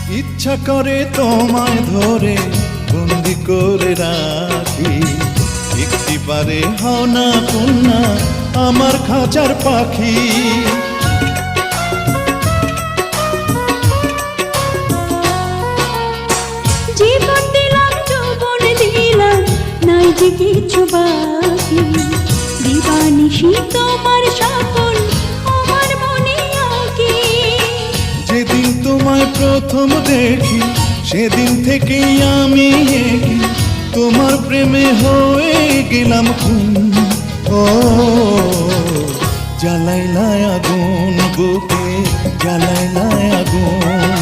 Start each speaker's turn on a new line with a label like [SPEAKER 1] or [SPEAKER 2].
[SPEAKER 1] ইচ্ছা করে তোমায় ধরে বন্দি করে রাখি, একটি পারে হও না কন্যা আমার খাঁচার পাখি।
[SPEAKER 2] জীবন দিলাম যৌবন দিলাম নাই যে কিছু বাকি, দিবানিশি তোমার স্বপন আমার মনে আঁকি।
[SPEAKER 1] যেদিন তোমায় প্রথম দেখি সেদিন থেকেই আমি একি, তোমার প্রেমে হয়ে গেলাম খুন। ও জ্বালাইলায় আগুন বুকে, জ্বালাইলায় আগুন।